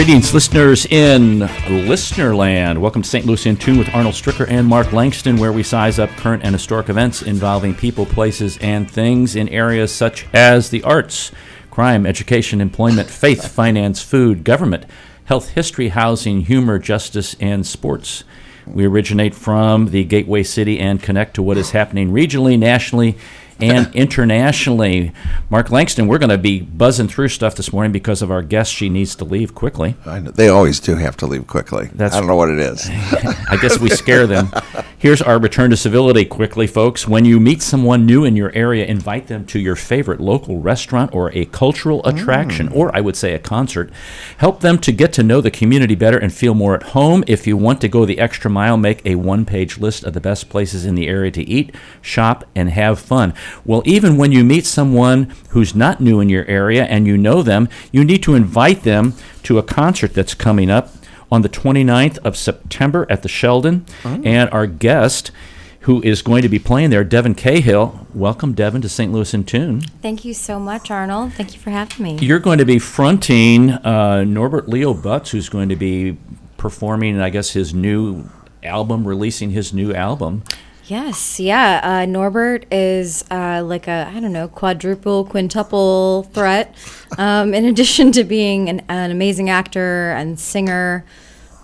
Greetings, listeners in Listenerland. Welcome to St. Louis in Tune with Arnold Stricker and Mark Langston, where we size up current and historic events involving people, places, and things in areas such as the arts, crime, education, employment, faith, finance, food, government, health, history, housing, humor, justice, and sports. We originate from the gateway city and connect to what is happening regionally, nationally, and internationally. Mark Langston, we're going to be buzzing through stuff this morning because of our guest. She needs to leave quickly. I know. They always do have to leave quickly. I don't know what it is. I guess we scare them. Here's our return to civility quickly, folks. When you meet someone new in your area, invite them to your favorite local restaurant or a cultural attraction, or I would say a concert. Help them to get to know the community better and feel more at home. If you want to go the extra mile, make a one-page list of the best places in the area to eat, shop, and have fun. Well, even when you meet someone who's not new in your area and you know them, you need to invite them to a concert that's coming up on the 29th of September at the Sheldon. And our guest, who is going to be playing there, Devin Cahill. Welcome, Devin, to St. Louis in Tune. Thank you so much, Arnold. Thank you for having me. You're going to be fronting Norbert Leo Butz, who's going to be performing, I guess, his new album, releasing his new album. Yes, yeah. Norbert is like a, quadruple, quintuple threat. In addition to being an amazing actor and singer,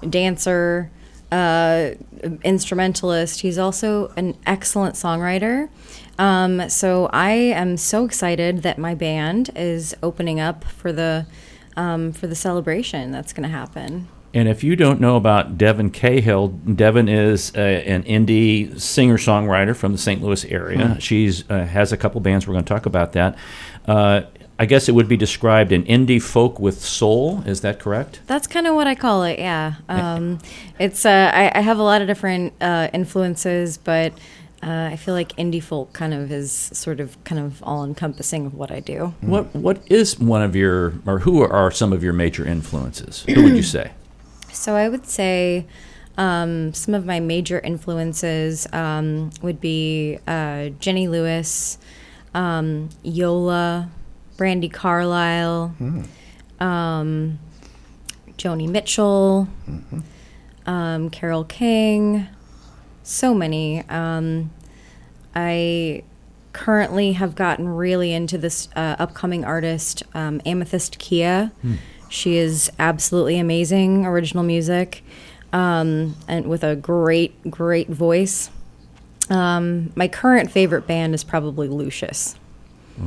dancer, instrumentalist, he's also an excellent songwriter. So I am so excited that my band is opening up for the celebration that's going to happen. And if you don't know about Devin Cahill, Devin is an indie singer-songwriter from the St. Louis area. She's has a couple bands. We're going to talk about that. I guess it would be described an indie folk with soul. Is that correct? That's kind of what I call it, yeah. It's I have a lot of different influences, but I feel like indie folk kind of all-encompassing of what I do. What is one of your, or who are some of your major influences? Who would you say? So I would say some of my major influences would be Jenny Lewis, Yola, Brandi Carlile, Joni Mitchell, Carole King, so many. I currently have gotten really into this upcoming artist, Amethyst Kia. She is absolutely amazing, original music, and with a great voice. My current favorite band is probably Lucius.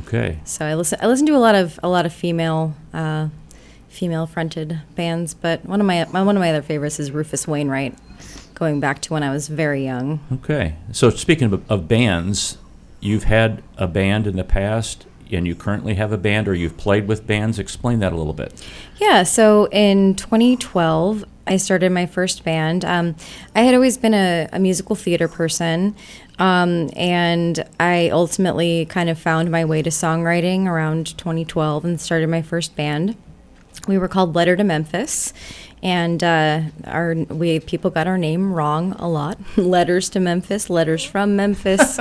Okay. So I listen to a lot of female fronted bands, but one of my other favorites is Rufus Wainwright, going back to when I was very young. Okay. So speaking of bands, you've had a band in the past, and you currently have a band, or you've played with bands. Explain that a little bit. Yeah, so in 2012, I started my first band. I had always been a musical theater person, and I ultimately kind of found my way to songwriting around 2012 and started my first band. We were called Letter to Memphis, and people got our name wrong a lot. Letters to Memphis, letters from Memphis,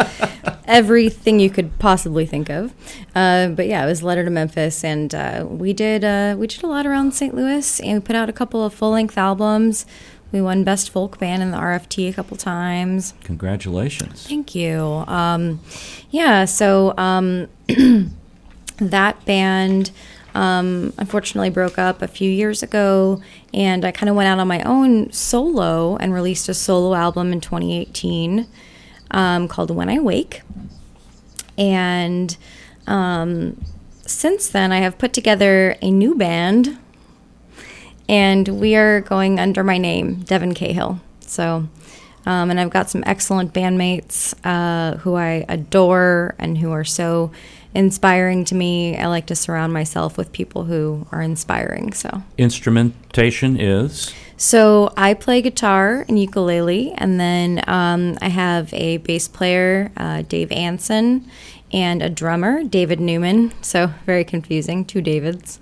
everything you could possibly think of. But yeah, it was Letter to Memphis, and we did a lot around St. Louis, and we put out a couple of full-length albums. We won Best Folk Band in the RFT a couple times. Congratulations. Thank you. So that band unfortunately broke up a few years ago, and I kind of went out on my own solo and released a solo album in 2018 called When I Wake. And since then, I have put together a new band, and we are going under my name, Devin Cahill. So, and I've got some excellent bandmates who I adore and who are so inspiring to me. I like to surround myself with people who are inspiring. So instrumentation is? So I play guitar and ukulele, and then I have a bass player, Dave Anson, and a drummer, David Newman. So very confusing, two Davids.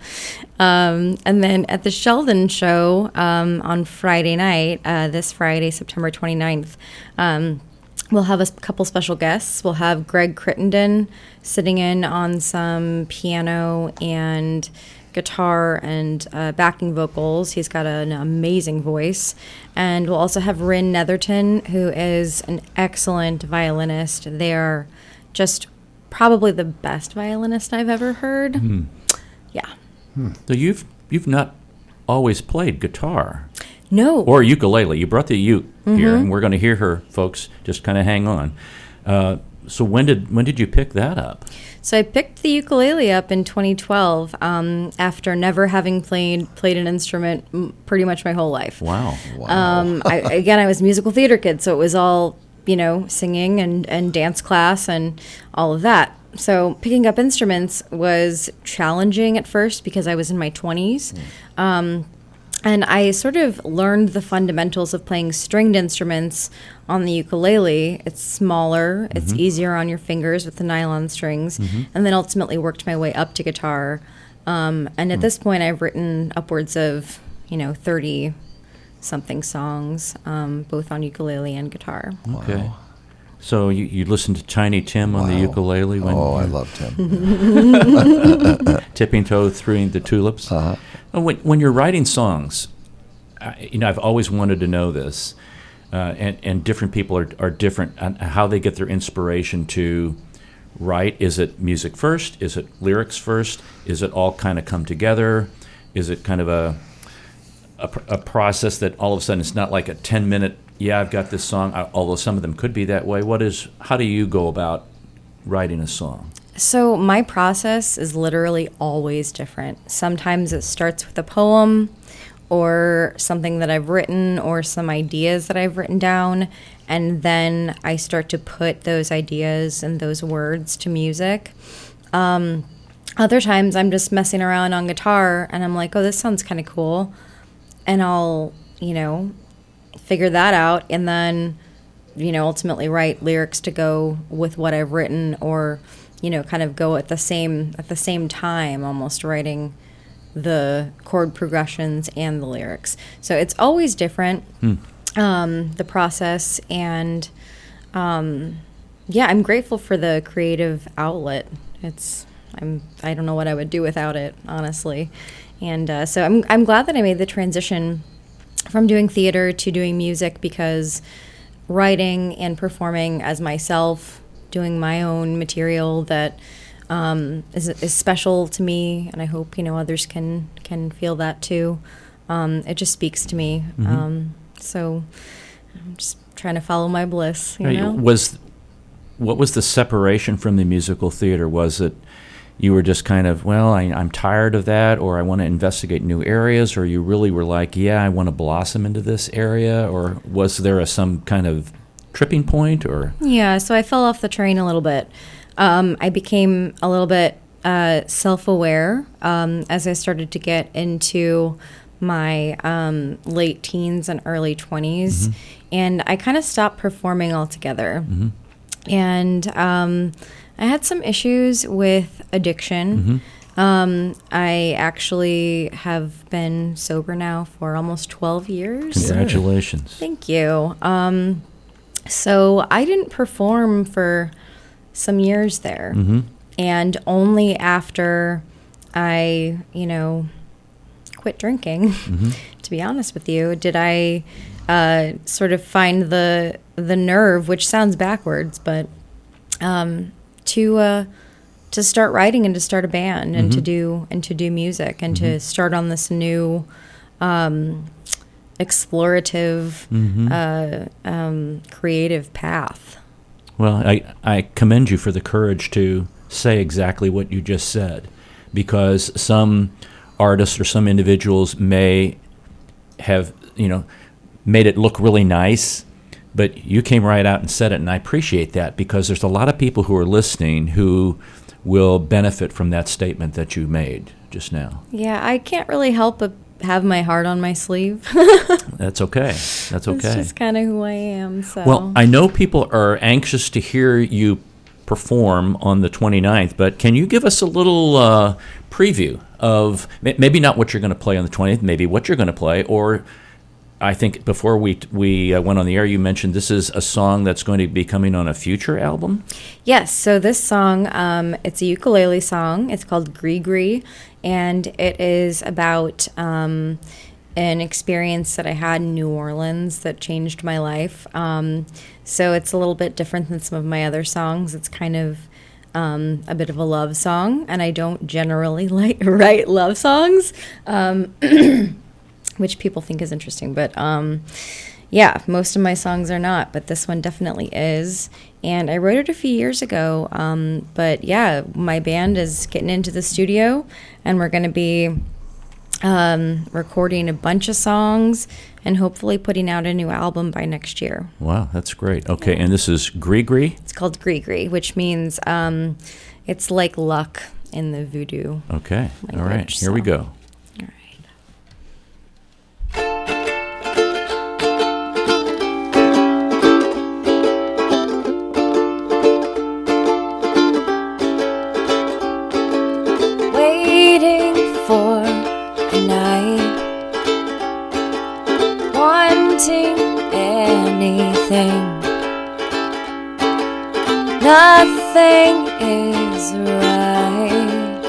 And then at the Sheldon show on Friday night, this Friday, September 29th, we'll have a couple special guests. We'll have Greg Crittenden sitting in on some piano and guitar and backing vocals. He's got an amazing voice. And we'll also have Rin Netherton, who is an excellent violinist. They are just probably the best violinist I've ever heard. Mm. Yeah. So you've not always played guitar. No. Or ukulele. You brought the uke here, and we're going to hear her, folks. Just kind of hang on. So when did you pick that up? So I picked the ukulele up in 2012 after never having played an instrument pretty much my whole life. Wow. I was a musical theater kid, so it was all, singing and dance class and all of that. So picking up instruments was challenging at first because I was in my 20s. And I sort of learned the fundamentals of playing stringed instruments on the ukulele. It's smaller, it's easier on your fingers with the nylon strings, and then ultimately worked my way up to guitar. And at this point, I've written upwards of, 30-something songs, both on ukulele and guitar. Okay. Wow. So you listened to Tiny Tim on the ukulele? I love Tim. Tipping toe through the tulips? Uh-huh. When you're writing songs, I've always wanted to know this, and different people are different on how they get their inspiration to write. Is it music first? Is it lyrics first? Is it all kind of come together? Is it kind of a process that all of a sudden it's not like a 10-minute, I've got this song, although some of them could be that way. How do you go about writing a song? So my process is literally always different. Sometimes it starts with a poem or something that I've written or some ideas that I've written down, and then I start to put those ideas and those words to music. Other times I'm just messing around on guitar and I'm like, oh, this sounds kind of cool. And I'll, figure that out and then, ultimately write lyrics to go with what I've written, or kind of go at the same time, almost writing the chord progressions and the lyrics. So it's always different, the process, and I'm grateful for the creative outlet. I don't know what I would do without it, honestly, and so I'm glad that I made the transition from doing theater to doing music, because writing and performing as myself, doing my own material that is special to me, and I hope others can feel that too. It just speaks to me. So I'm just trying to follow my bliss. What was the separation from the musical theater? Was it you were just kind of, I'm tired of that, or I want to investigate new areas, or you really were like, I want to blossom into this area, or was there some kind of tripping point, or? Yeah, so I fell off the train a little bit. I became a little bit self-aware as I started to get into my late teens and early 20s, and I kind of stopped performing altogether. And I had some issues with addiction. I actually have been sober now for almost 12 years. Congratulations. Thank you. So I didn't perform for some years there. And only after I, quit drinking, to be honest with you, did I sort of find the nerve, which sounds backwards, but to start writing and to start a band and to do music and to start on this new explorative creative path. Well, I commend you for the courage to say exactly what you just said, because some artists or some individuals may have made it look really nice, but you came right out and said it, and I appreciate that, because there's a lot of people who are listening who will benefit from that statement that you made just now. Yeah, I can't really help but have my heart on my sleeve. That's okay. That's okay. It's just kind of who I am. So. Well, I know people are anxious to hear you perform on the 29th, but can you give us a little preview of maybe not what you're going to play on the 20th, maybe what you're going to play, or I think before we went on the air, you mentioned this is a song that's going to be coming on a future album? Yes, so this song, it's a ukulele song. It's called Greasy, and it is about an experience that I had in New Orleans that changed my life. So it's a little bit different than some of my other songs. It's kind of a bit of a love song, and I don't generally write love songs. Which people think is interesting. But yeah, most of my songs are not, but this one definitely is. And I wrote it a few years ago. But yeah, my band is getting into the studio, and we're going to be recording a bunch of songs and hopefully putting out a new album by next year. Wow, that's great. Okay, and this is Greasy? It's called Greasy, which means it's like luck in the voodoo. Okay, all right, here we go. Nothing is right.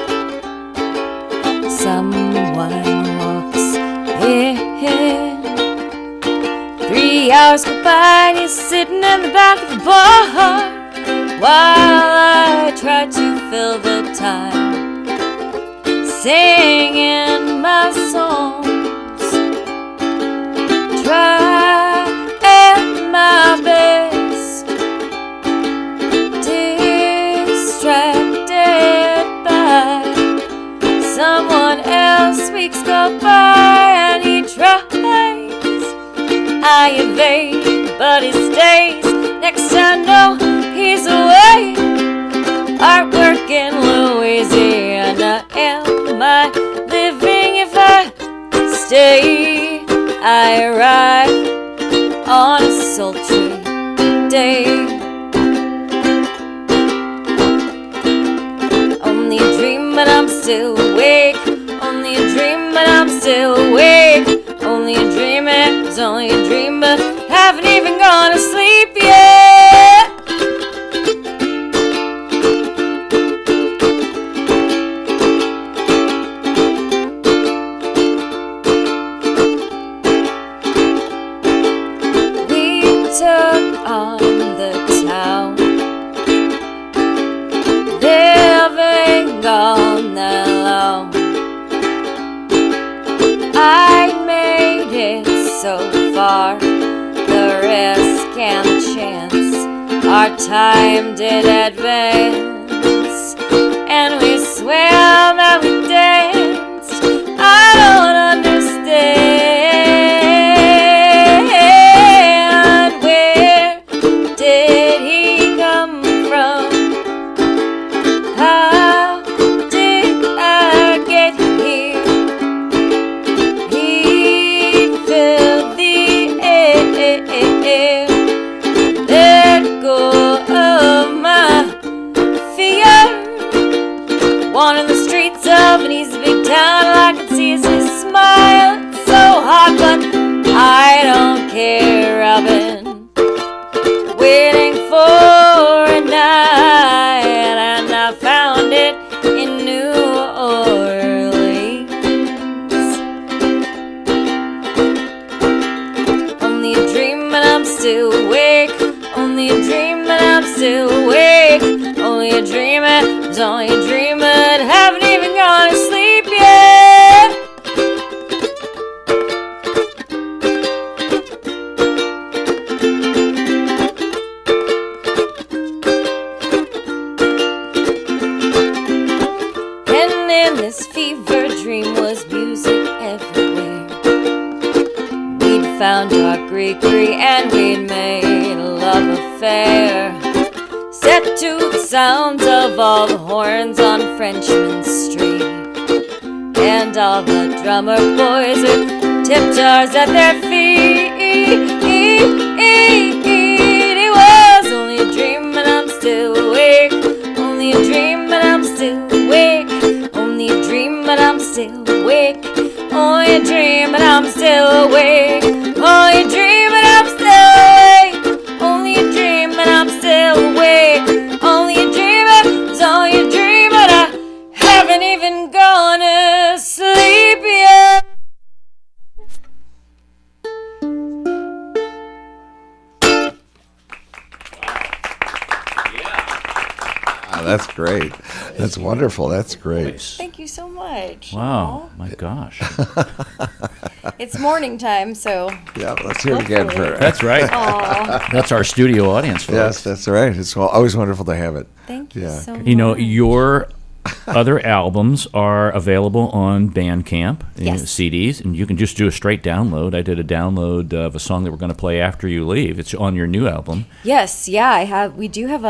Someone walks in. 3 hours go by and he's sitting in the back of the bar while I try to fill the time, singing my songs, trying my best. Someone else, weeks go by and he tries. I evade, but he stays. Next I know, he's away. Artwork in Louisiana. Am I living if I stay? I arrive on a sultry day. Only a dream, but I'm still awake. Only a dream, but I'm still awake. Only a dream, it's only a dream, but haven't even gone to sleep yet. We took on the town, living all night long. I made it so far, the risk and the chance, our time did advance, and we swam and we danced. I don't understand, where did he come from? How did I get here? He filled the air, let go of my fear. Wandering the streets of an easy big town, I can see his smile. It's so hot, but I don't care. I've been waiting for a night, and I found it in New Orleans. Only a dream, and I'm still awake. Only a dream, and I'm still awake. Only a dream, and it's only a dream, but haven't even gone to sleep yet. And in this fever dream was music everywhere. We'd found our Greasy and we'd made a love affair, set to the sounds of all the horns on Frenchman Street, and all the drummer boys with tip jars at their feet. It was only a dream, and I'm still awake. Only a dream, and I'm still awake. Only a dream, but I'm still awake. Only a dream, but I'm still awake. That's great. That's wonderful. That's great. Thank you so much. Wow, my gosh. It's morning time, so. Yeah, let's hear it again for That's right. That's our studio audience, folks. Yes, that's right. It's always wonderful to have it. Thank you so much. You know, your other albums are available on Bandcamp, Yes. CDs, and you can just do a straight download. I did a download of a song that we're going to play after you leave. It's on your new album. Yes, yeah, we do have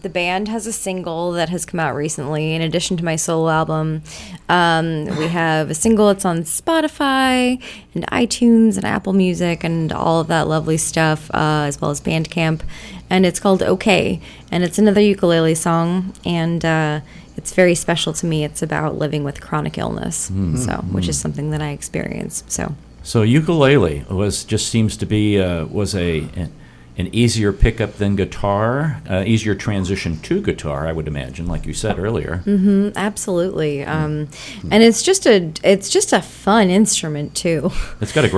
the band has a single that has come out recently in addition to my solo album. We have a single. It's on Spotify and iTunes and Apple Music and all of that lovely stuff, as well as Bandcamp, and it's called Okay, and it's another ukulele song, and it's very special to me. It's about living with chronic illness, which is something that I experienced. So ukulele seems to be an easier pickup than guitar, easier transition to guitar, I would imagine, like you said earlier. Mm-hmm, absolutely, and it's just a fun instrument too. It's got a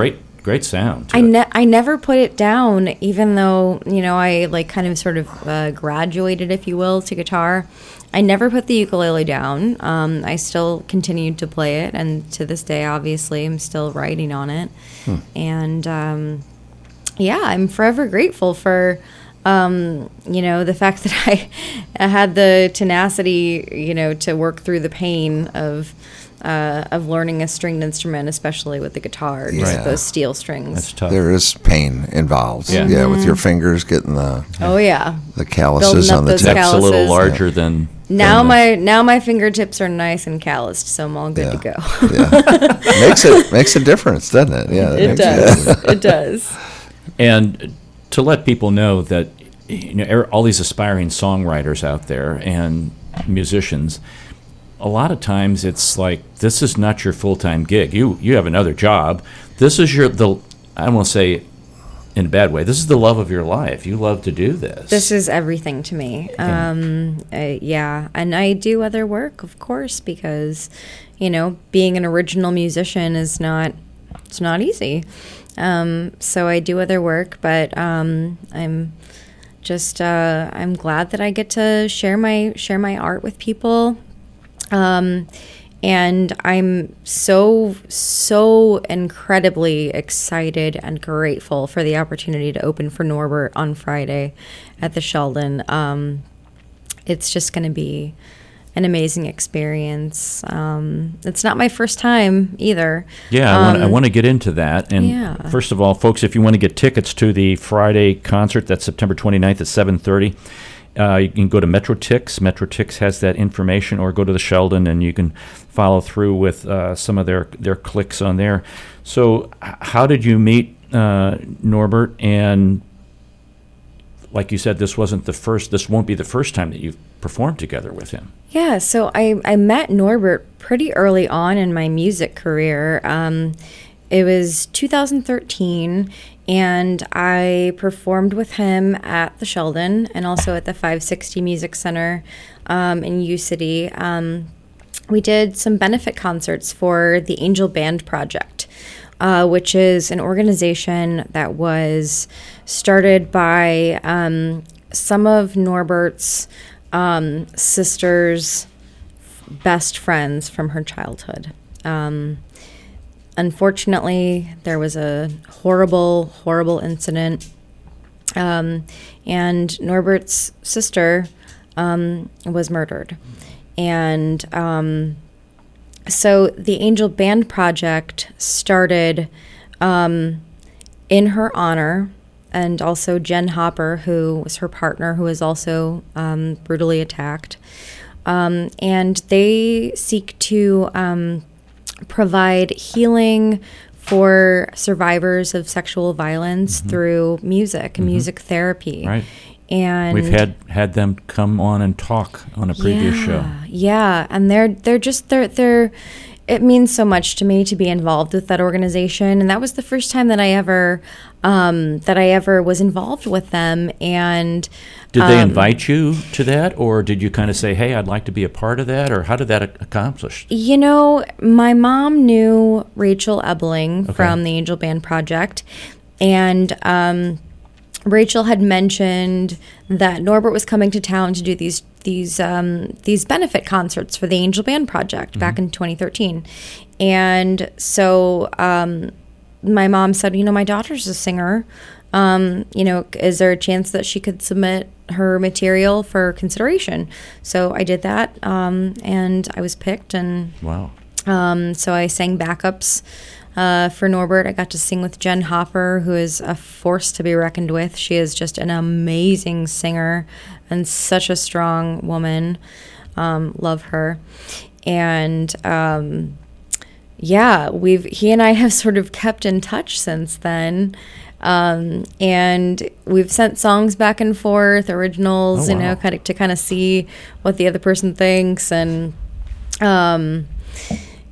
great sound. I never put it down, even though I kind of sort of graduated, if you will, to guitar. I never put the ukulele down. I still continued to play it, and to this day, obviously, I'm still writing on it. And I'm forever grateful for the fact that I had the tenacity, to work through the pain of learning a stringed instrument, especially with the guitar, just those steel strings. That's tough. There is pain involved. Yeah. With your fingers getting the the calluses on the those tips. That's a little calluses. larger than... Now my fingertips are nice and calloused, so I'm all good to go. Makes a difference, doesn't it? Yeah, It does. It does. And to let people know that all these aspiring songwriters out there and musicians, a lot of times it's like, this is not your full-time gig. You have another job. This is I don't want to say in a bad way, this is the love of your life. You love to do this. This is everything to me. And I do other work, of course, because being an original musician it's not easy. So I do other work, but I'm glad that I get to share my art with people. And I'm so incredibly excited and grateful for the opportunity to open for Norbert on Friday at the Sheldon. It's just going to be an amazing experience. It's not my first time either. Yeah, I want to get into that. And first of all, folks, if you want to get tickets to the Friday concert, that's September 29th at 7:30. You can go to MetroTix. MetroTix has that information, or go to the Sheldon, and you can follow through with some of their clicks on there. So how did you meet Norbert? And like you said, this won't be the first time that you've performed together with him. Yeah, so I met Norbert pretty early on in my music career. It was 2013, and I performed with him at the Sheldon and also at the 560 Music Center in U-City. We did some benefit concerts for the Angel Band Project, which is an organization that was started by some of Norbert's sister's best friends from her childhood. Unfortunately, there was a horrible incident, and Norbert's sister was murdered. And so the Angel Band Project started in her honor, and also Jen Hopper, who was her partner, who was also brutally attacked. And they seek to provide healing for survivors of sexual violence through music and music therapy. Right. And we've had them come on and talk on a previous show. Yeah, and they're it means so much to me to be involved with that organization, and that was the first time that I ever was involved with them. And did they invite you to that, or did you kind of say, "Hey, I'd like to be a part of that," or how did that accomplish? My mom knew Rachel Ebeling from the Angel Band Project, and Rachel had mentioned that Norbert was coming to town to do these benefit concerts for the Angel Band Project back in 2013, and so my mom said, my daughter's a singer. Is there a chance that she could submit her material for consideration? So I did that, and I was picked, and Wow. so I sang backups for Norbert. I got to sing with Jen Hopper, who is a force to be reckoned with. She is just an amazing singer and such a strong woman. Love her. And he and I have sort of kept in touch since then. And we've sent songs back and forth, originals, Oh, wow. to kind of see what the other person thinks. And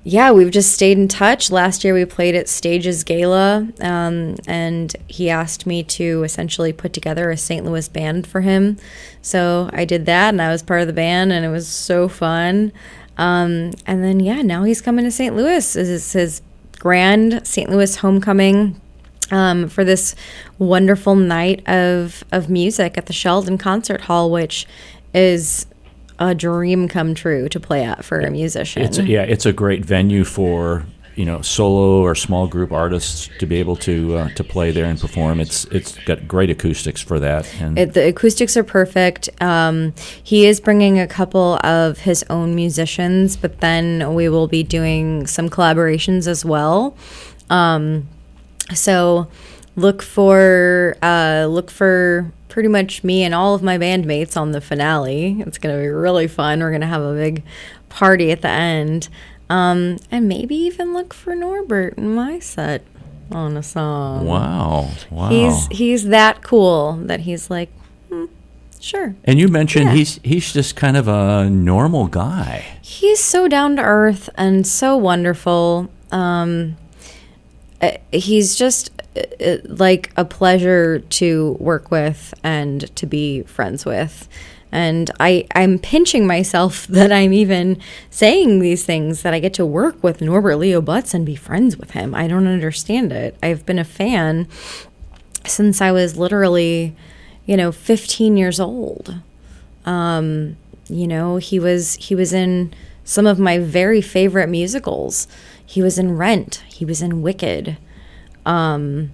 we've just stayed in touch. Last year we played at Stages Gala, and he asked me to essentially put together a St. Louis band for him. So I did that, and I was part of the band, and it was so fun. And then, now he's coming to St. Louis. This is his grand St. Louis homecoming for this wonderful night of music at the Sheldon Concert Hall, which is a dream come true to play at for a musician. It's a great venue for solo or small group artists to be able to play there and perform. It's got great acoustics for that, and the acoustics are perfect. He is bringing a couple of his own musicians, but then we will be doing some collaborations as well. So look for pretty much me and all of my bandmates on the finale. It's going to be really fun. We're going to have a big party at the end. And maybe even look for Norbert in my set on a song. Wow. He's that cool that he's like, sure. And you mentioned he's just kind of a normal guy. He's so down to earth and so wonderful. He's just like a pleasure to work with and to be friends with. And I'm pinching myself that I'm even saying these things, that I get to work with Norbert Leo Butz and be friends with him. I don't understand it. I've been a fan since I was literally, 15 years old. He was in some of my very favorite musicals. He was in Rent. He was in Wicked. The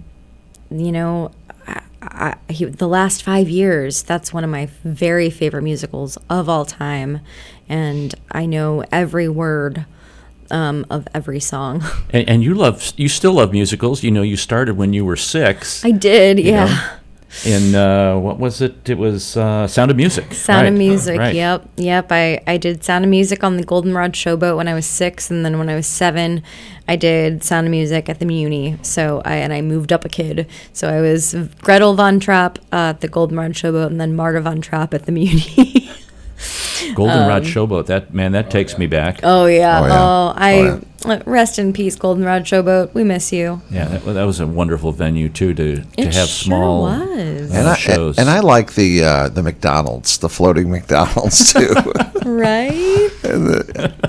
last 5 years, that's one of my very favorite musicals of all time, and I know every word of every song. And you still love musicals. You started when you were 6. I did, yeah. In what was it? It was Sound of Music. Sound of Music. Right. Yep. I did Sound of Music on the Goldenrod Showboat when I was 6, and then when I was 7, I did Sound of Music at the Muni. So I moved up a kid. So I was Gretel Von Trapp at the Goldenrod Showboat, and then Marta Von Trapp at the Muni. Goldenrod Showboat. That takes me back. Oh yeah. Rest in peace, Goldenrod Showboat. We miss you. Yeah, that was a wonderful venue too to have small shows. And I like the McDonald's, the floating McDonald's too. Right. And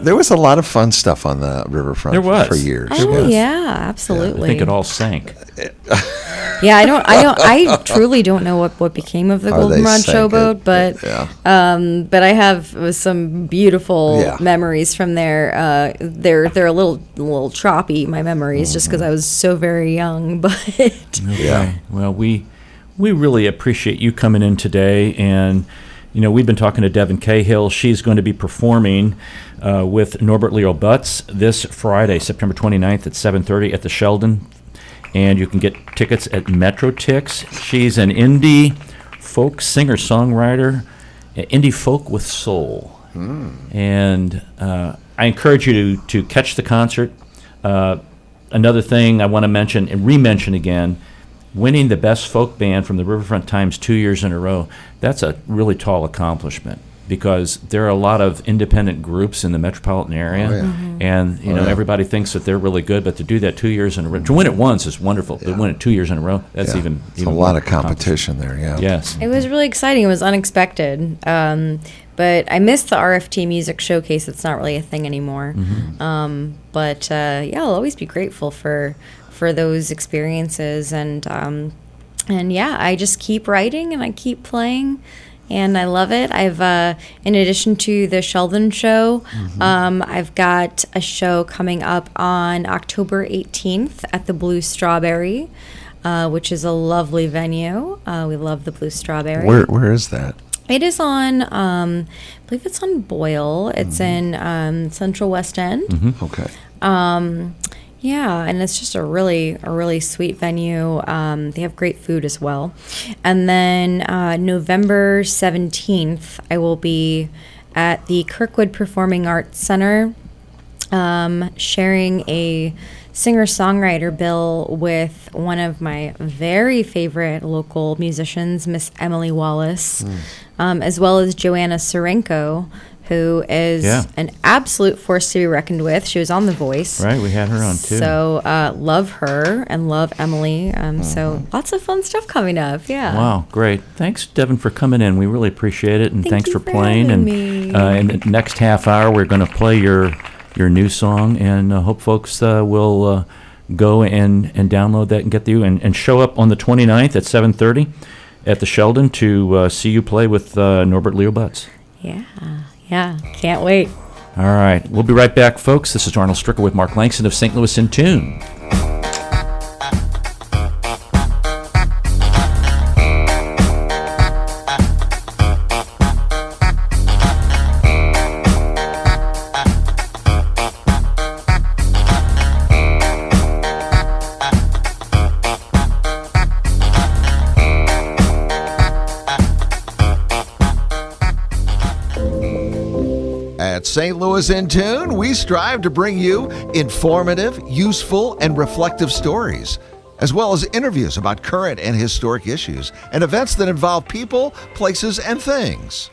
there was a lot of fun stuff on the riverfront. There was for years. Oh yeah, absolutely. I think it all sank. Yeah, I truly don't know what became of the Goldenrod Showboat, but I have some beautiful memories from there. They're a little choppy, my memories, just because I was so very young. But okay. Well, we really appreciate you coming in today, and we've been talking to Devin Cahill. She's going to be performing with Norbert Leo Butz this Friday, September 29th at 7:30 at the Sheldon. And you can get tickets at MetroTix. She's an indie folk singer-songwriter, indie folk with soul. And I encourage you to catch the concert. Another thing I want to mention and re-mention again, winning the Best Folk Band from the Riverfront Times 2 years in a row, that's a really tall accomplishment, because there are a lot of independent groups in the metropolitan area, and everybody thinks that they're really good, but to do that 2 years in a row, to win it once is wonderful, but win it 2 years in a row, that's even a lot of competition there. Yes, it was really exciting. It was unexpected, but I missed the RFT Music Showcase. It's not really a thing anymore. But I'll always be grateful for those experiences, and And yeah, I just keep writing and I keep playing, and I love it. I've, in addition to the Sheldon show, I've got a show coming up on October 18th at the Blue Strawberry, which is a lovely venue. We love the Blue Strawberry. Where is that? It is on, I believe it's on Boyle. It's in Central West End. Okay. Yeah, and it's just a really sweet venue. They have great food as well. And then November 17th, I will be at the Kirkwood Performing Arts Center sharing a singer-songwriter bill with one of my very favorite local musicians, Miss Emily Wallace, as well as Joanna Serenko, who is an absolute force to be reckoned with. She was on The Voice. Right, we had her on too. So love her and love Emily. So lots of fun stuff coming up. Yeah. Wow, great. Thanks, Devin, for coming in. We really appreciate it, and thanks for playing. having And me. in the next half hour, we're going to play your new song, and hope folks will go and download that and get you and show up on the 29th at 7:30 at the Sheldon to see you play with Norbert Leo Butts. Yeah, can't wait. All right, we'll be right back, folks. This is Arnold Stricker with Mark Langston of St. Louis in Tune. At St. Louis in Tune, we strive to bring you informative, useful, and reflective stories, as well as interviews about current and historic issues and events that involve people, places, and things.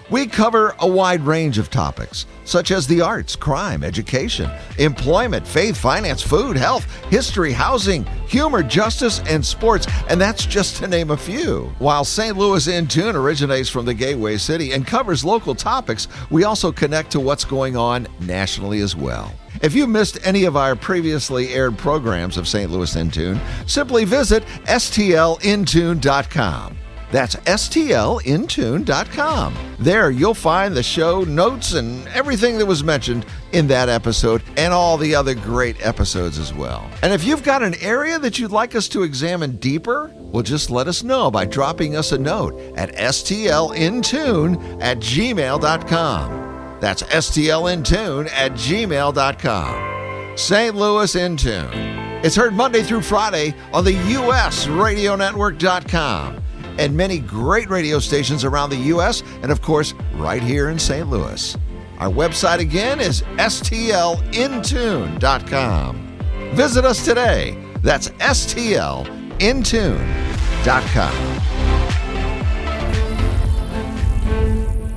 We cover a wide range of topics, such as the arts, crime, education, employment, faith, finance, food, health, history, housing, humor, justice, and sports, and that's just to name a few. While St. Louis in Tune originates from the Gateway City and covers local topics, we also connect to what's going on nationally as well. If you missed any of our previously aired programs of St. Louis in Tune, simply visit stlintune.com. That's stlintune.com. There you'll find the show notes and everything that was mentioned in that episode and all the other great episodes as well. And if you've got an area that you'd like us to examine deeper, well, just let us know by dropping us a note at stlintune@gmail.com. That's stlintune@gmail.com. St. Louis in Tune. It's heard Monday through Friday on the USRadioNetwork.com. and many great radio stations around the U.S. and, of course, right here in St. Louis. Our website again is stlintune.com. Visit us today. That's stlintune.com.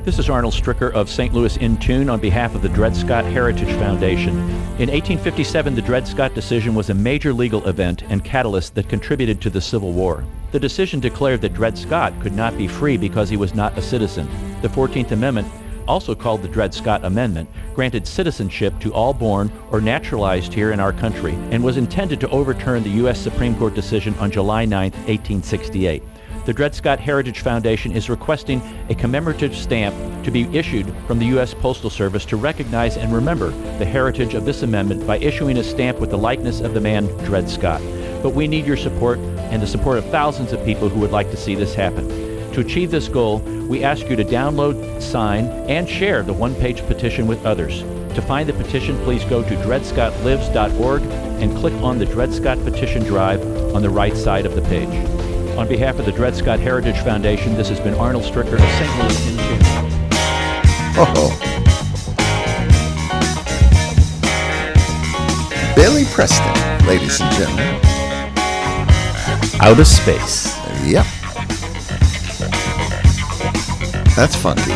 This is Arnold Stricker of St. Louis in Tune on behalf of the Dred Scott Heritage Foundation. In 1857, the Dred Scott decision was a major legal event and catalyst that contributed to the Civil War. The decision declared that Dred Scott could not be free because he was not a citizen. The 14th Amendment, also called the Dred Scott Amendment, granted citizenship to all born or naturalized here in our country and was intended to overturn the U.S. Supreme Court decision on July 9, 1868. The Dred Scott Heritage Foundation is requesting a commemorative stamp to be issued from the U.S. Postal Service to recognize and remember the heritage of this amendment by issuing a stamp with the likeness of the man Dred Scott. But we need your support and the support of thousands of people who would like to see this happen. To achieve this goal, we ask you to download, sign, and share the one-page petition with others. To find the petition, please go to dredscottlives.org and click on the Dred Scott Petition Drive on the right side of the page. On behalf of the Dred Scott Heritage Foundation, this has been Arnold Stricker of St. Louis in Tune. Billy Preston, ladies and gentlemen. Out of Space. Yep. That's funky.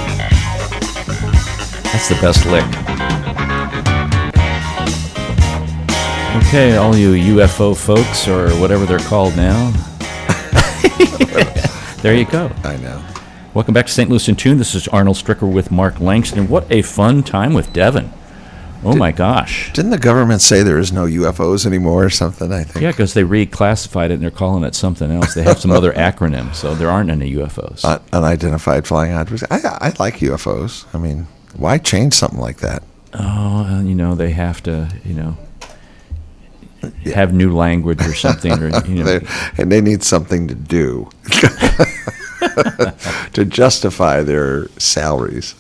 That's the best lick. Okay, all you UFO folks, or whatever they're called now. There you go. I know. Welcome back to St. Louis in Tune. This is Arnold Stricker with Mark Langston. What a fun time with Devin. Oh my gosh. Didn't the government say there is no UFOs anymore or something, I think? Yeah, because they reclassified it and they're calling it something else. They have some other acronym, so there aren't any UFOs. Unidentified flying objects. I like UFOs. I mean, why change something like that? Oh, they have to, have new language or something. Or, and they need something to do to justify their salaries.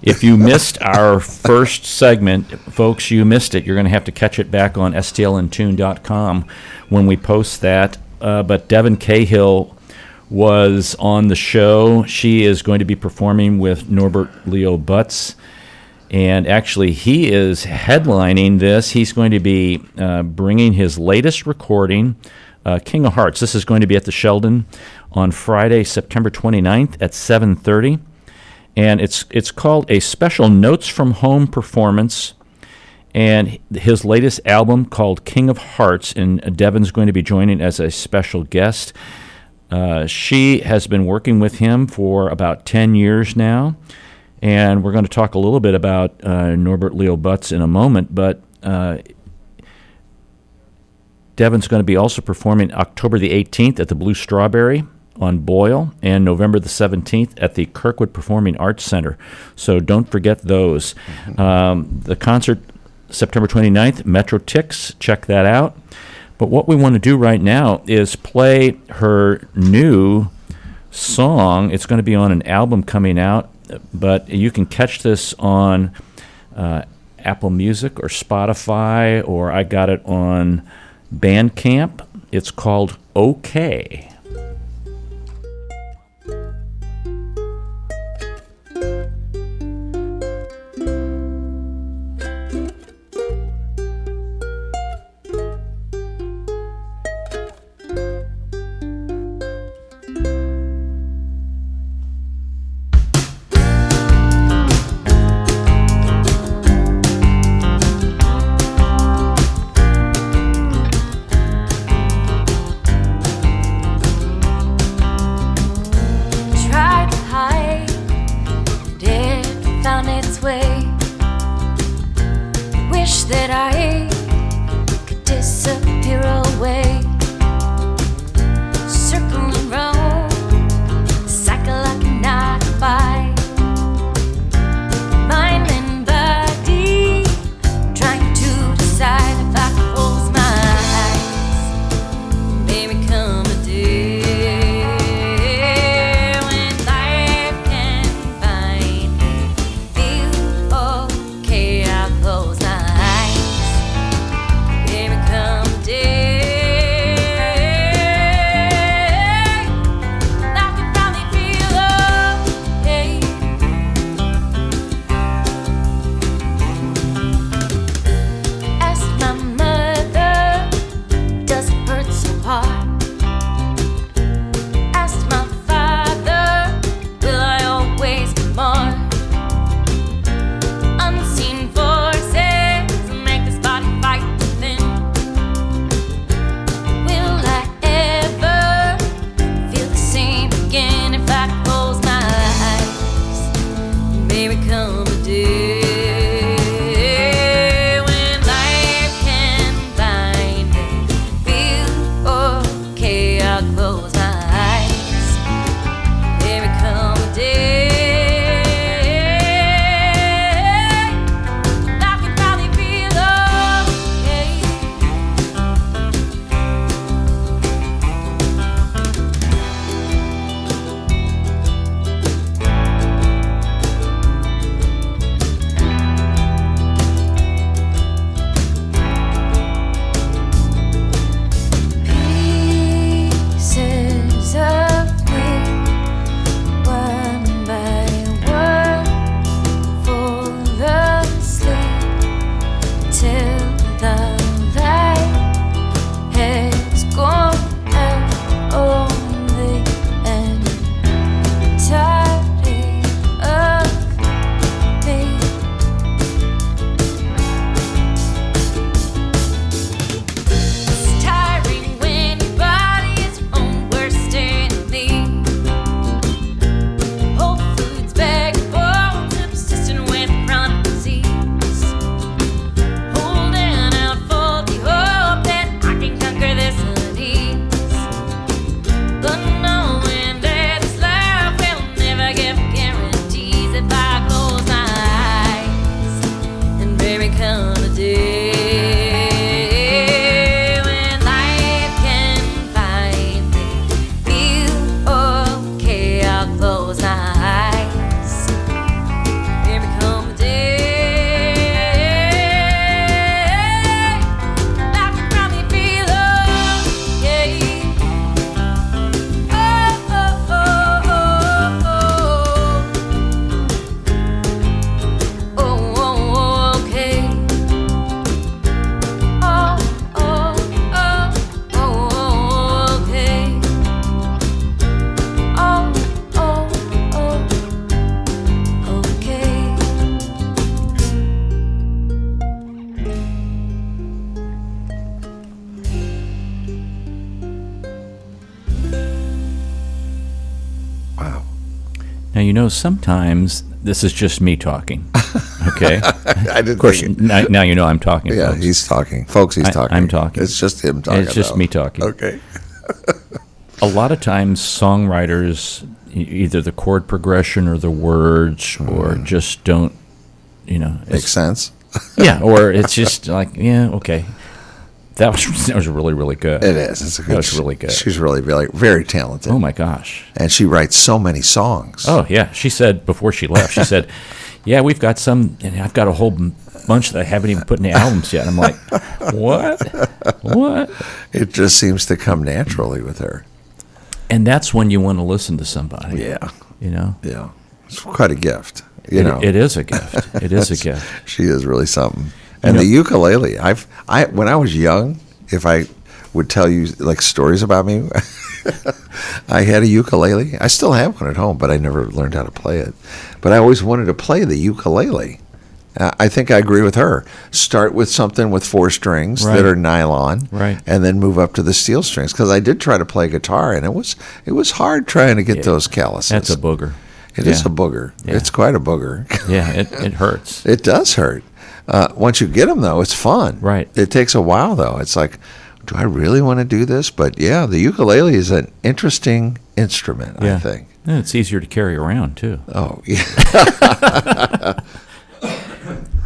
If you missed our first segment, folks, you missed it. You're going to have to catch it back on stlintune.com when we post that. But Devin Cahill was on the show. She is going to be performing with Norbert Leo Butz. And actually, he is headlining this. He's going to be bringing his latest recording, King of Hearts. This is going to be at the Sheldon on Friday, September 29th at 7:30. And it's called a special Notes from Home performance, and his latest album called King of Hearts, and Devin's going to be joining as a special guest. She has been working with him for about 10 years now, and we're going to talk a little bit about Norbert Leo Butz in a moment, but Devin's going to be also performing October the 18th at the Blue Strawberry on Boyle, and November the 17th at the Kirkwood Performing Arts Center. So don't forget those. The concert, September 29th, Metro Tix, check that out. But what we want to do right now is play her new song. It's going to be on an album coming out, but you can catch this on Apple Music or Spotify, or I got it on Bandcamp. It's called OK. Now, sometimes this is just me talking. Okay? I didn't Of course, think now you know I'm talking, yeah, folks. he's talking. Folks, he's talking. I'm talking. It's just him talking. It's just though. me talking. Okay. A lot of times, songwriters, either the chord progression or the words, or just don't, Makes sense. yeah, or it's just like, yeah, okay. That was really, really good. It is. It's a good. That was really good. She's really, very, very talented. Oh my gosh. And she writes so many songs. Oh yeah. She said before she left, she said, "Yeah, we've got some, and I've got a whole bunch that I haven't even put in the albums yet." And I'm like, "What? What?" It just seems to come naturally with her. And that's when you want to listen to somebody. Yeah. Yeah. It's quite a gift. It is a gift. It is a gift. She is really something. And the ukulele, when I was young, if I would tell you like stories about me, I had a ukulele. I still have one at home, but I never learned how to play it. But I always wanted to play the ukulele. I think I agree with her. Start with something with 4 strings that are nylon, and then move up to the steel strings. Because I did try to play guitar, and it was hard trying to get those calluses. That's a booger. It is a booger. Yeah. It's quite a booger. Yeah, it hurts. It does hurt. Once you get them, though, it's fun. Right. It takes a while, though. It's like, do I really want to do this? But, yeah, the ukulele is an interesting instrument, I think. And it's easier to carry around, too. Oh, yeah.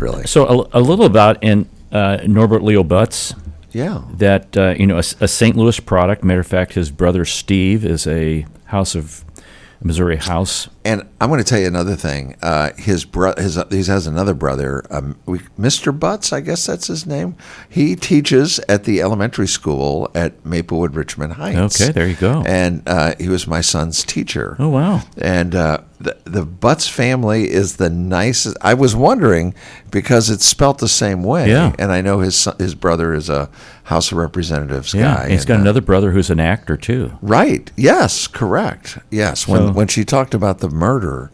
Really. So a little about Norbert Leo Butz. Yeah. That, a St. Louis product. Matter of fact, his brother Steve is a Missouri house. And I'm going to tell you another thing. He has another brother, Mr. Butts, I guess that's his name. He teaches at the elementary school at Maplewood Richmond Heights. Okay, there you go. And he was my son's teacher. Oh, wow. And the Butts family is the nicest. I was wondering because it's spelt the same way. Yeah. And I know his brother is a House of Representatives yeah, guy. He's got another brother who's an actor, too. Right. Yes, correct. Yes. When she talked about the murder,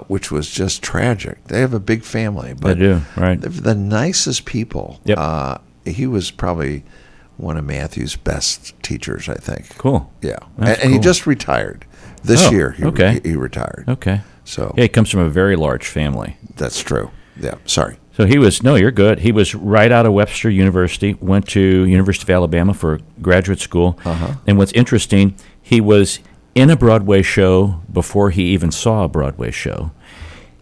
which was just tragic. They have a big family. But they do, right. They're the nicest people. Yep. He was probably one of Matthew's best teachers, I think. Cool. Yeah. That's and he cool. just retired. This year he retired. Okay. So he comes from a very large family. That's true. Yeah. Sorry. So you're good. He was right out of Webster University, went to University of Alabama for graduate school. And what's interesting, he was in a Broadway show before he even saw a Broadway show.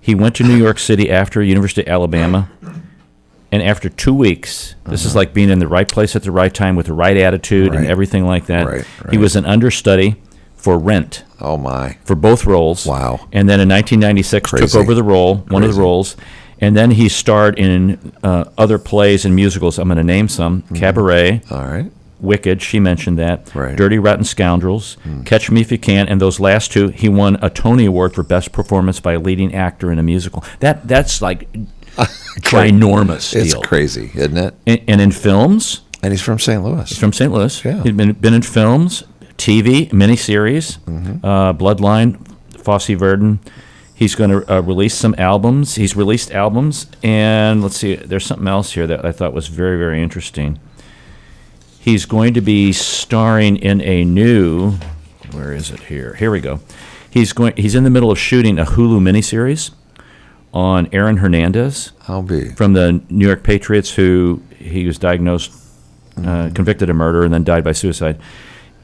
He went to New York City after University of Alabama, and after 2 weeks, this is like being in the right place at the right time with the right attitude and everything like that. Right. He was an understudy for Rent. Oh, my. For both roles. Wow. And then in 1996 took over the role, one of the roles. And then he starred in other plays and musicals. I'm going to name some. Cabaret. All right. Wicked, she mentioned that. Right. Dirty Rotten Scoundrels. Catch Me If You Can. And those last 2, he won a Tony Award for Best Performance by a Leading Actor in a Musical. That's like ginormous deal. It's crazy, isn't it? And in films. And he's from St. Louis. He's from St. Louis. Yeah. He's been in films, TV, miniseries, Bloodline, Fosse Verdon. He's going to release some albums. He's released albums. And let's see, there's something else here that I thought was very, very interesting. He's going to be starring in a new, where is it here? Here we go. He's in the middle of shooting a Hulu miniseries on Aaron Hernandez. From the New York Patriots, who he was diagnosed, convicted of murder, and then died by suicide.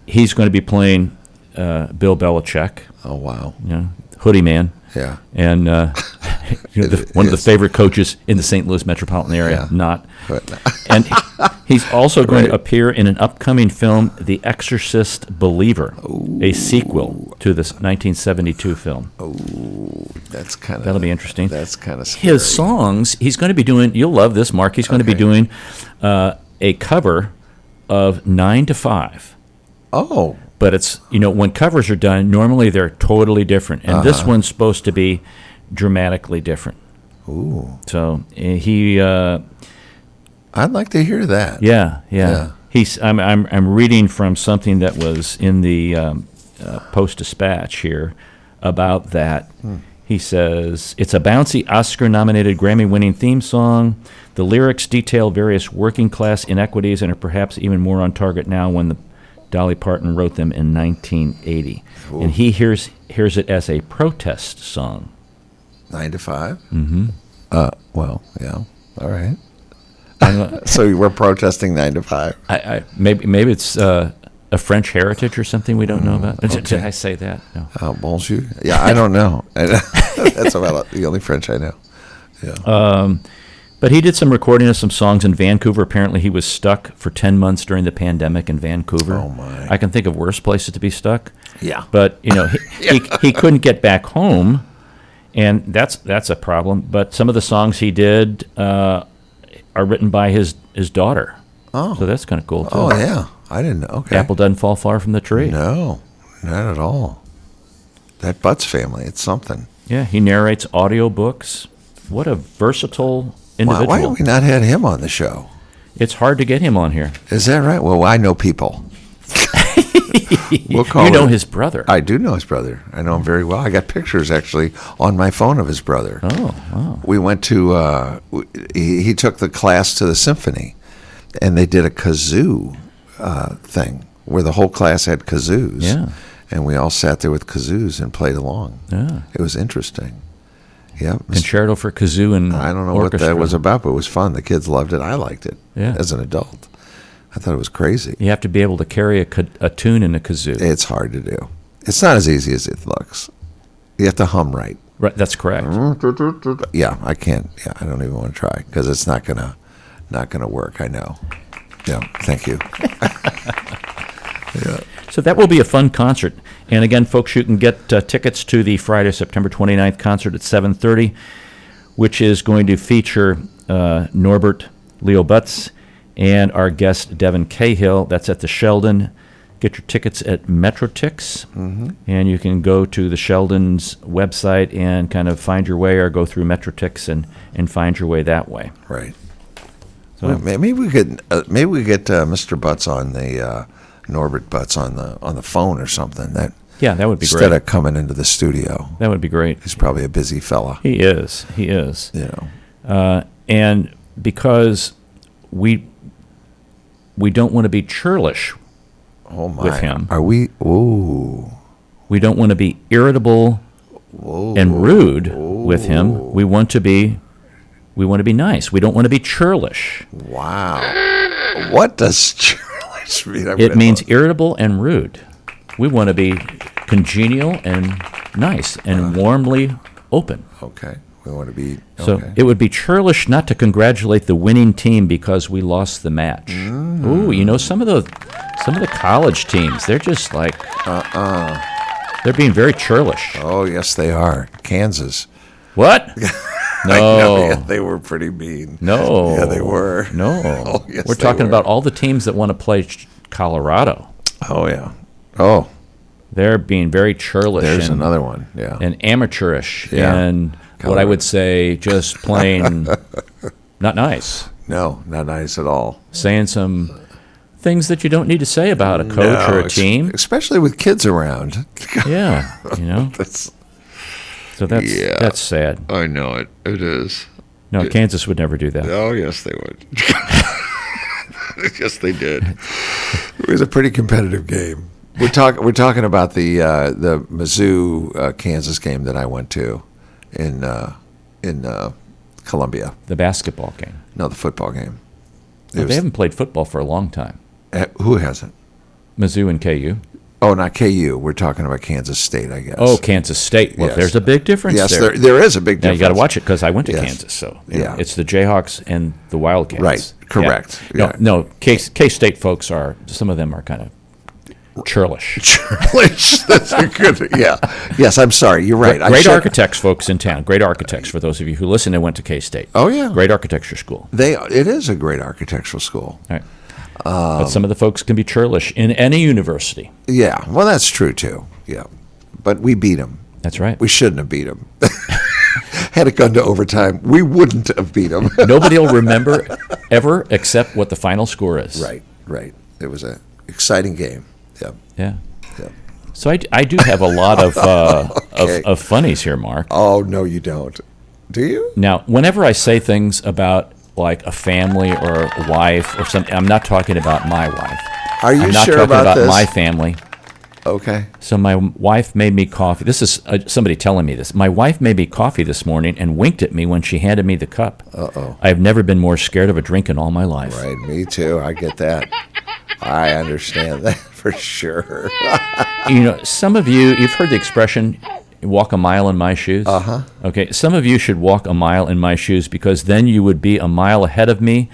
He's going to be playing Bill Belichick. Oh, wow. Hoodie Man. Yeah. And one of the favorite coaches in the St. Louis metropolitan area. Yeah. And he's also going to appear in an upcoming film, The Exorcist Believer, a sequel to this 1972 film. Oh, that'll be interesting. That's kind of scary. His songs, he's going to be doing, you'll love this, Mark, he's going to be doing a cover of 9 to 5. Oh. But it's, when covers are done, normally they're totally different. And this one's supposed to be dramatically different. Ooh. So he... I'd like to hear that. Yeah. I'm reading from something that was in the Post-Dispatch here about that. He says, it's a bouncy Oscar-nominated Grammy-winning theme song. The lyrics detail various working-class inequities and are perhaps even more on target now when the Dolly Parton wrote them in 1980. Ooh. And he hears it as a protest song. 9 to 5? Mm-hmm. Well, yeah. All right. So you were protesting 9 to 5? Maybe it's a French heritage or something we don't know about. Okay. Did I say that? No. Bonjour. Yeah, I don't know. That's about the only French I know. Yeah. But he did some recording of some songs in Vancouver. Apparently, he was stuck for 10 months during the pandemic in Vancouver. Oh, my. I can think of worse places to be stuck. Yeah. But, he couldn't get back home, and that's a problem. But some of the songs he did are written by his daughter. Oh. So that's kind of cool, too. Oh, yeah. I didn't know. Okay. Apple doesn't fall far from the tree. No, not at all. That Butts family, it's something. Yeah, he narrates audiobooks. What a versatile individual. Why have we not had him on the show? It's hard to get him on here. Is that right? Well, I know people. His brother. I do know his brother. I know him very well. I got pictures, actually, on my phone of his brother. Oh, wow. We went to, he took the class to the symphony, and they did a kazoo thing where the whole class had kazoos. Yeah. And we all sat there with kazoos and played along. Yeah. It was interesting. Yeah. Concerto for kazoo and I don't know orchestra. what that was about, but it was fun. The kids loved it. I liked it as an adult. I thought it was crazy. You have to be able to carry a tune in a kazoo. It's hard to do. It's not as easy as it looks. You have to hum right. Right, that's correct. Yeah, I can't. Yeah, I don't even want to try because it's not gonna work. I know. Yeah, thank you. Yeah. So that will be a fun concert. And again, folks, you can get tickets to the Friday, September 29th concert at 7:30, which is going to feature Norbert Leo Butts and our guest, Devin Cahill. That's at the Sheldon. Get your tickets at Metrotix, and you can go to the Sheldon's website and kind of find your way, or go through Metrotix and find your way that way. Right. So Well, maybe we get Mr. Butts on the Norbert Butts on the phone or something. That would be instead great. of coming into the studio. That would be great. He's probably a busy fella. He is. You know. And because we don't want to be churlish Oh my! with him. Are we? Ooh. We don't want to be irritable Whoa. and rude with him. We want to be nice. We don't want to be churlish. Wow. What does churlish mean? It means irritable and rude. We want to be congenial and nice and warmly open. Okay. We want to be. So Okay. it would be churlish not to congratulate the winning team because we lost the match. Ooh, some of the college teams, they're just like they're being very churlish. Oh yes, they are. Kansas. What? I know, yeah, No. they were pretty mean. No. Yeah, they were. No. Oh, yes, We're they talking were. about all the teams that want to play Colorado. Oh yeah. Oh, They're being very churlish there's and, another one. Yeah. and amateurish Yeah. and what I Colorado. would say just plain not nice. No, not nice at all. Saying some things that you don't need to say about a coach or a team. especially with kids around. Yeah, That's. So that's sad. I know it. It is. No, Kansas would never do that. Oh yes, they would. Yes, they did. It was a pretty competitive game. We're talking about the Mizzou Kansas game that I went to in Columbia. The basketball game. No, the football game. Well, they haven't played football for a long time. Who hasn't? Mizzou and KU. Oh, not KU. We're talking about Kansas State, I guess. Oh, Kansas State. Well, Yes. there's a big difference yes, there. there is a big Now difference. you got to watch it because I went to Yes. Kansas, so Yeah. it's the Jayhawks and the Wildcats. Right, correct. Yeah. Yeah. No, K-State folks are, some of them are kind of churlish. Churlish. That's a good. Yeah. Yes, I'm sorry. You're right. Great architects, folks in town. Great architects for those of you who listen and went to K-State. Oh yeah. Great architecture school. It is a great architectural school. All right. But some of the folks can be churlish in any university. Yeah. Well, that's true too. Yeah. But we beat them. That's right. We shouldn't have beat them. Had it gone to overtime, we wouldn't have beat them. Nobody will remember ever except what the final score is. Right. It was an exciting game. Yeah. Yeah. Yeah. So I do have a lot of Okay. of funnies here, Mark. Oh no, you don't. Do you? Now, whenever I say things about like a family or a wife or something, I'm not talking about my wife. Are you I'm not sure talking about this? my family. Okay. So my wife made me coffee. This is somebody telling me this. My wife made me coffee this morning and winked at me when she handed me the cup. Uh-oh. I've never been more scared of a drink in all my life. Right, me too. I get that. I understand that for sure. Some of you've heard the expression, walk a mile in my shoes. Uh-huh. Okay, some of you should walk a mile in my shoes because then you would be a mile ahead of me,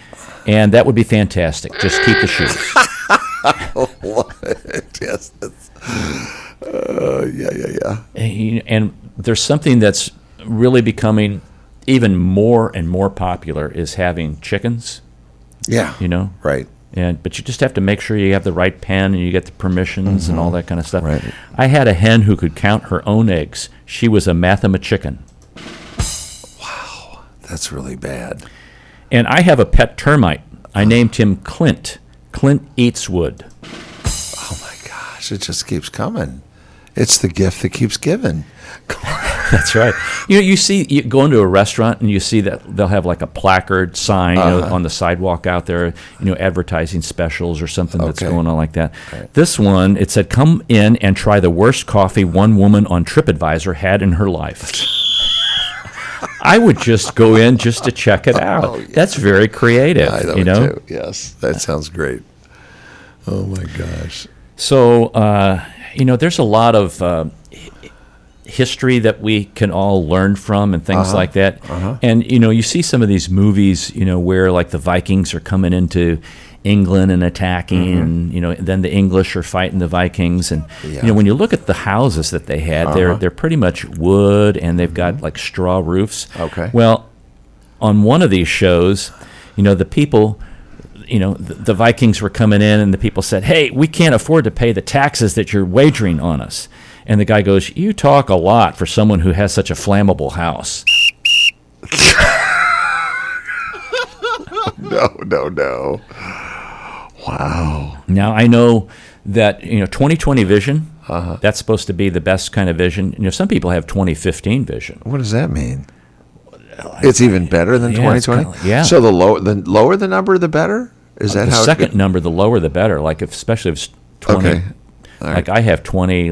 and that would be fantastic. Just keep the shoes. Yes. Yeah. And there's something that's really becoming even more and more popular is having chickens. Yeah. Right. But you just have to make sure you have the right pen and you get the permissions and all that kind of stuff. Right. I had a hen who could count her own eggs. She was a chicken. Wow, that's really bad. And I have a pet termite. I named him Clint. Clint eats wood. Oh my gosh, it just keeps coming. It's the gift that keeps giving. That's right. You go into a restaurant and you see that they'll have like a placard sign on the sidewalk out there, advertising specials or something that's going on like that. Right. This one, it said, "Come in and try the worst coffee one woman on TripAdvisor had in her life." I would just go in just to check it out. Oh, yeah. That's very creative, I know. Too. Yes, that sounds great. Oh my gosh. So, there's a lot of history that we can all learn from and things like that. And, you see some of these movies, where like the Vikings are coming into England and attacking, and, then the English are fighting the Vikings. And, when you look at the houses that they had, they're pretty much wood and they've got like straw roofs. Okay. Well, on one of these shows, the people... the Vikings were coming in and the people said, "Hey, we can't afford to pay the taxes that you're wagering on us." And the guy goes, "You talk a lot for someone who has such a flammable house." No. Wow. Now, I know that, 20/20 vision, that's supposed to be the best kind of vision. Some people have 20/15 vision. What does that mean? It's even better than 20/20? Yeah. So the lower the number, the better? Is that The how second number, the lower the better. Like, especially if it's 20. Okay. All right. Like, I have 20,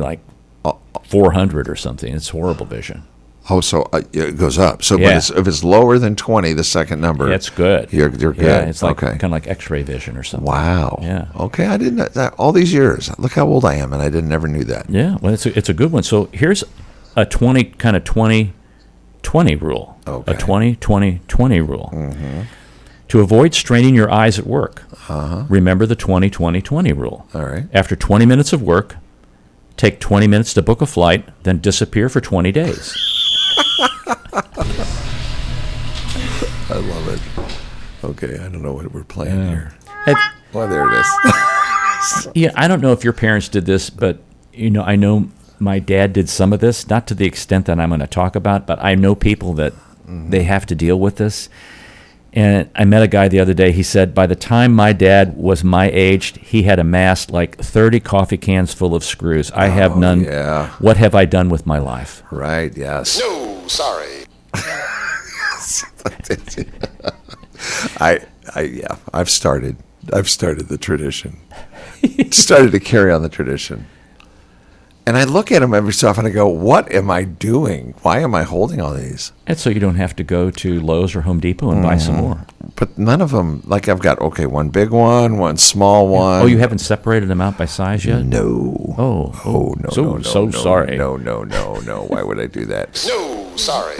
400 or something. It's horrible vision. Oh, so it goes up. So Yeah. but if it's lower than 20, the second number, It's good. You're good. Yeah, it's like okay. kind of like X-ray vision or something. Wow. Yeah. Okay, I didn't know that all these years. Look how old I am, and I never knew that. Yeah, well, it's a good one. So here's a 20 rule. Okay. A 20-20-20 rule. Mm-hmm. To avoid straining your eyes at work, remember the 20-20-20 rule. All right. After 20 minutes of work, take 20 minutes to book a flight, then disappear for 20 days. I love it. Okay, I don't know what we're playing here. Have, Well, there it is. Yeah, I don't know if your parents did this, but I know my dad did some of this, not to the extent that I'm going to talk about, but I know people that they have to deal with this. And I met a guy the other day. He said by the time my dad was my age, he had amassed like 30 coffee cans full of screws. I have none. Yeah. What have I done with my life? Right, yes. No, sorry. I've started the tradition. Started to carry on the tradition. And I look at them every so often and I go, what am I doing? Why am I holding all these? And so you don't have to go to Lowe's or Home Depot and buy some more. But none of them, like I've got, one big one small one. Oh, you haven't separated them out by size yet? No. Oh, no. So sorry. No. Why would I do that? No, sorry.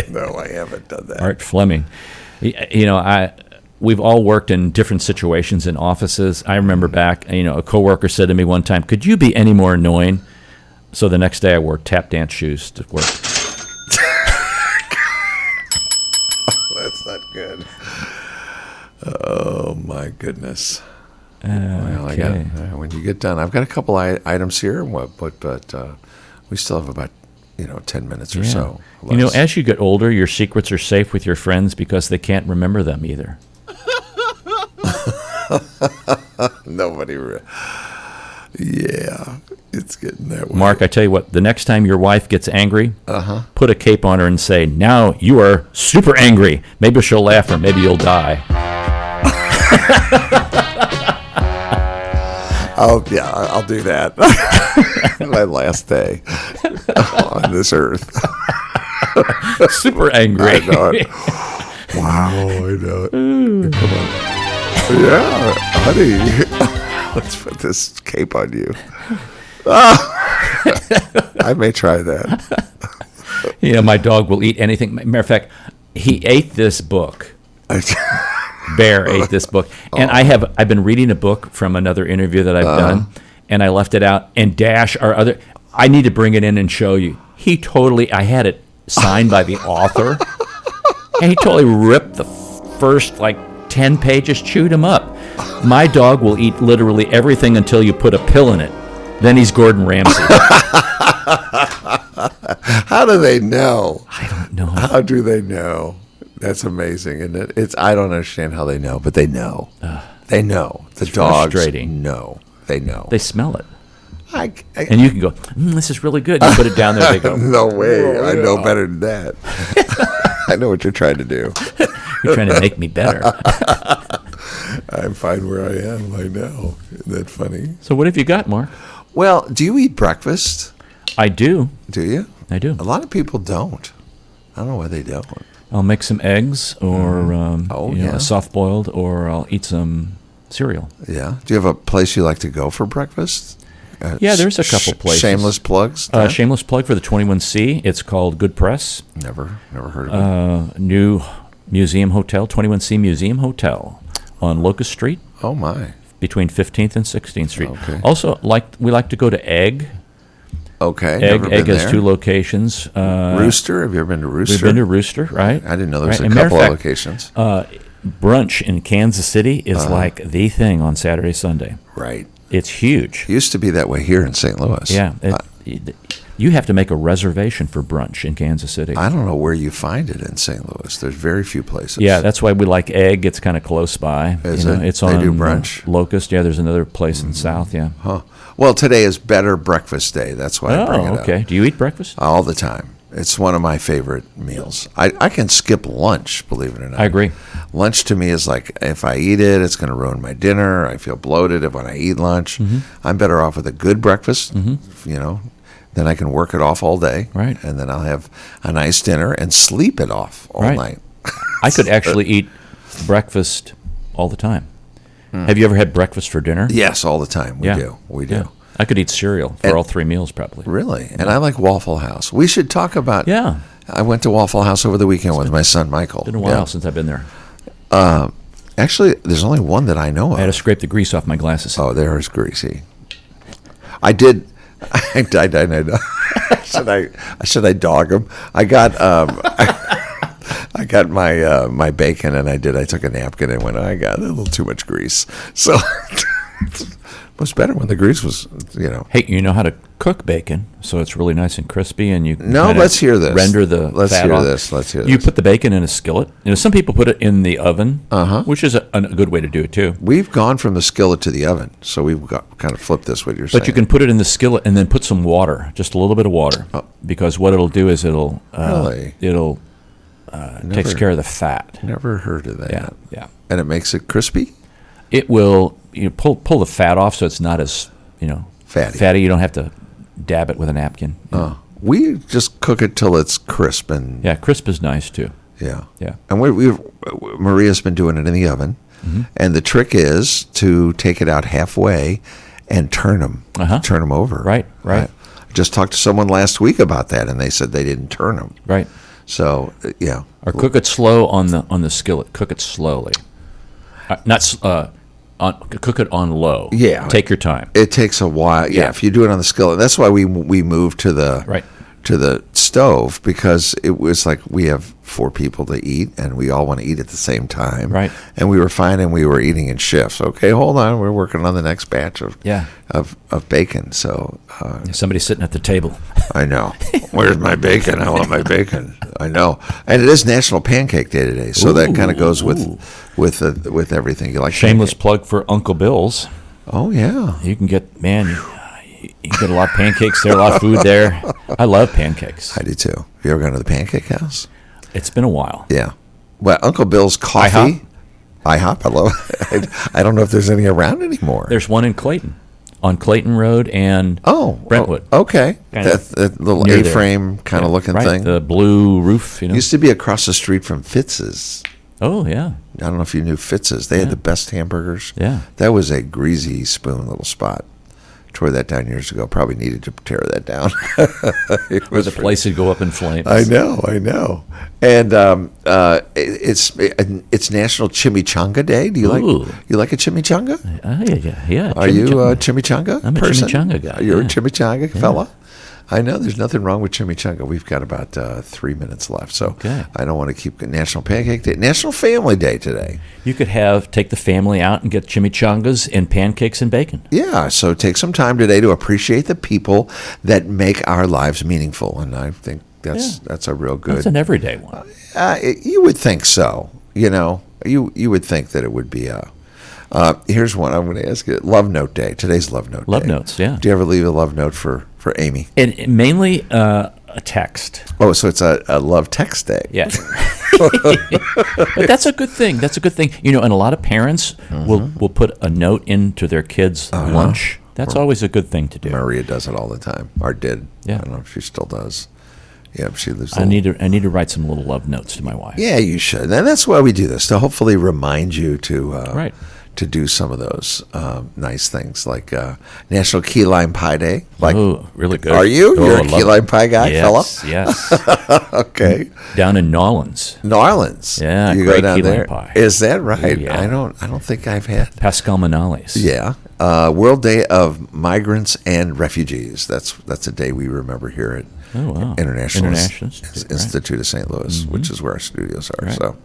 No, I haven't done that. Art Fleming. We've all worked in different situations in offices. I remember back, a coworker said to me one time, "Could you be any more annoying?" So the next day I wore tap dance shoes to work. That's not good. Oh, my goodness. Well, Okay. when you get done, I've got a couple items here, but we still have about 10 minutes or so. As you get older, your secrets are safe with your friends because they can't remember them either. Nobody. Yeah, it's getting that way. Mark, I tell you what, the next time your wife gets angry, put a cape on her and say, "Now you are super angry." Maybe she'll laugh or maybe you'll die. I'll do that. My last day on this earth. Super angry. I know it. Wow, I know it. Come on. Yeah, honey. Let's put this cape on you. I may try that. My dog will eat anything. Matter of fact, he ate this book. Bear ate this book. And I've been reading a book from another interview that I've done, and I left it out. And Dash, I need to bring it in and show you. I had it signed by the author, and he totally ripped the first 10 pages, chewed him up. My dog will eat literally everything until you put a pill in it. Then he's Gordon Ramsay. How do they know? I don't know. How do they know? That's amazing, isn't it? I don't understand how they know, but they know. They know. The dogs know. They know. They smell it. And you can go, this is really good. You put it down there, they go, no way. I know better than that. I know what you're trying to do. You're trying to make me better. I'm fine where I am right now. Isn't that funny? So what have you got, Mark? Well, do you eat breakfast? I do. Do you? I do. A lot of people don't. I don't know why they don't. I'll make some eggs or yeah. a soft-boiled, or I'll eat some cereal. Yeah. Do you have a place you like to go for breakfast? Yeah, there's a couple places. Shameless plugs? Shameless plug for the 21C. It's called Good Press. Never heard of it. New museum hotel, 21C Museum Hotel on Locust Street. Oh, my. Between 15th and 16th Street. Okay. Also, we like to go to Egg. Okay. Egg has two locations. Rooster? Have you ever been to Rooster? We've been to Rooster, right? I didn't know there was a couple of locations. Brunch in Kansas City is like the thing on Saturday, Sunday. Right. It's huge. It used to be that way here in St. Louis. Yeah. You have to make a reservation for brunch in Kansas City. I don't know where you find it in St. Louis. There's very few places. Yeah, that's why we like Egg. It's kind of close by. Is it? It's They on do brunch? Locust. Yeah, there's another place in South, yeah. Huh. Well, today is Better Breakfast Day. That's why I bring it up. Okay. Do you eat breakfast? All the time. It's one of my favorite meals. I can skip lunch, believe it or not. I agree. Lunch to me is like, if I eat it, it's going to ruin my dinner. I feel bloated when I eat lunch. I'm better off with a good breakfast, then I can work it off all day. Right. And then I'll have a nice dinner and sleep it off all night. I could actually eat breakfast all the time. Have you ever had breakfast for dinner? Yes, all the time. We do. Yeah. I could eat cereal for all 3 meals probably. Really? And I like Waffle House. We should talk about... Yeah. I went to Waffle House over the weekend with my son, Michael. It's been a while since I've been there. Actually, there's only one that I know of. I had to scrape the grease off my glasses. Oh, there's Greasy. I did... I should I dog him? I got I got my bacon and I took a napkin and went, I got a little too much grease. So it was better when the grease was, Hey, you know how to cook bacon, so it's really nice and crispy, and you let's hear this. Render the fat off. Let's hear this. You put the bacon in a skillet. Some people put it in the oven, which is a good way to do it too. We've gone from the skillet to the oven, so we've got kind of flipped this. What you're saying, but you can put it in the skillet and then put some water, just a little bit of water, because what it'll do is it'll takes care of the fat. Never heard of that. Yeah. And it makes it crispy. It will pull the fat off, so it's not as fatty. You don't have to dab it with a napkin. We just cook it till it's crisp and crisp is nice too. Yeah. And Maria's been doing it in the oven, and the trick is to take it out halfway and turn them over. Right. I just talked to someone last week about that, and they said they didn't turn them. Right. So or cook it slow on the skillet. Cook it slowly. Cook it on low. Yeah. Take your time. It takes a while. Yeah. If you do it on the skillet, that's why we moved to the stove, because it was like we have 4 people to eat and we all want to eat at the same time. Right. And we were finding we were eating in shifts. Okay, hold on, we're working on the next batch of bacon. So somebody's sitting at the table. I know. Where's my bacon? I want my bacon. I know. And it is National Pancake Day today, so that kind of goes with everything. You like shameless plug for Uncle Bill's. Oh yeah. You can get you get a lot of pancakes there, a lot of food there. I love pancakes. I do too. Have you ever gone to the Pancake House? It's been a while. Yeah. Well, Uncle Bill's coffee. IHOP. I love it. I don't know if there's any around anymore. There's one in Clayton. on Clayton Road and Brentwood. Okay. Kind of That little near there. A-frame kind of looking right, thing. the blue roof, Used to be across the street from Fitz's. Oh, yeah. I don't know if you knew Fitz's. They had the best hamburgers. Yeah. That was a Greasy spoon little spot. Tore that down years ago. Probably needed to tear that down. It Where the place would go up in flames. I know. And it's National Chimichanga Day. Do you like a chimichanga? Yeah. Are you a chimichanga I'm a person? chimichanga guy. You're a yeah. chimichanga fella? I know there's nothing wrong with chimichanga. We've got about 3 minutes left, so Okay. I don't want to keep National Pancake Day, National Family Day today. You could take the family out and get chimichangas and pancakes and bacon. Yeah, so take some time today to appreciate the people that make our lives meaningful, and I think that's a real good. That's an everyday one. You would think so. You know, you would think that it would be a. Here's one I'm going to ask you. Love Note Day. Today's Love Note Day. Love notes, yeah. Do you ever leave a love note for Amy? And mainly a text. Oh, so it's a love text day. Yeah. But that's a good thing. You know, and a lot of parents will put a note into their kids' lunch. That's always a good thing to do. Maria does it all the time, or did. Yeah. I don't know if she still does. Yeah, she lives. I need to write some little love notes to my wife. Yeah, you should. And that's why we do this, to hopefully remind you to to do some of those nice things, like National Key Lime Pie Day. Like, really good. Are you? Oh, You're a key lime pie guy, fella? Yes. Okay. Down in Nolans. Yeah, you go great down key lime there. pie. Is that right? Yeah. I don't think I've had. Pascal Manales. Yeah. World Day of Migrants and Refugees. That's a day we remember here at International Institute of St. Louis, which is where our studios are. Right. So,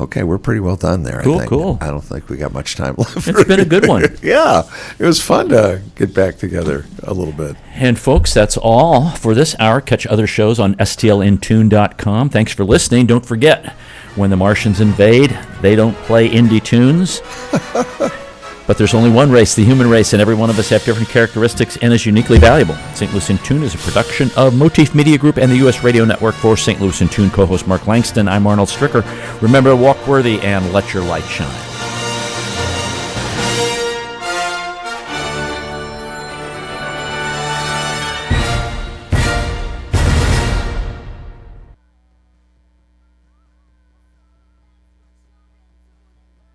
okay, we're pretty well done there. I think. Cool. I don't think we got much time left. It's been a good one. Yeah, it was fun to get back together a little bit. And folks, that's all for this hour. Catch other shows on stlintune.com. Thanks for listening. Don't forget, when the Martians invade, they don't play indie tunes. But there's only one race, the human race, and every one of us have different characteristics and is uniquely valuable. St. Louis in Tune is a production of Motif Media Group and the U.S. Radio Network. For St. Louis in Tune co-host Mark Langston, I'm Arnold Stricker. Remember to walk worthy and let your light shine.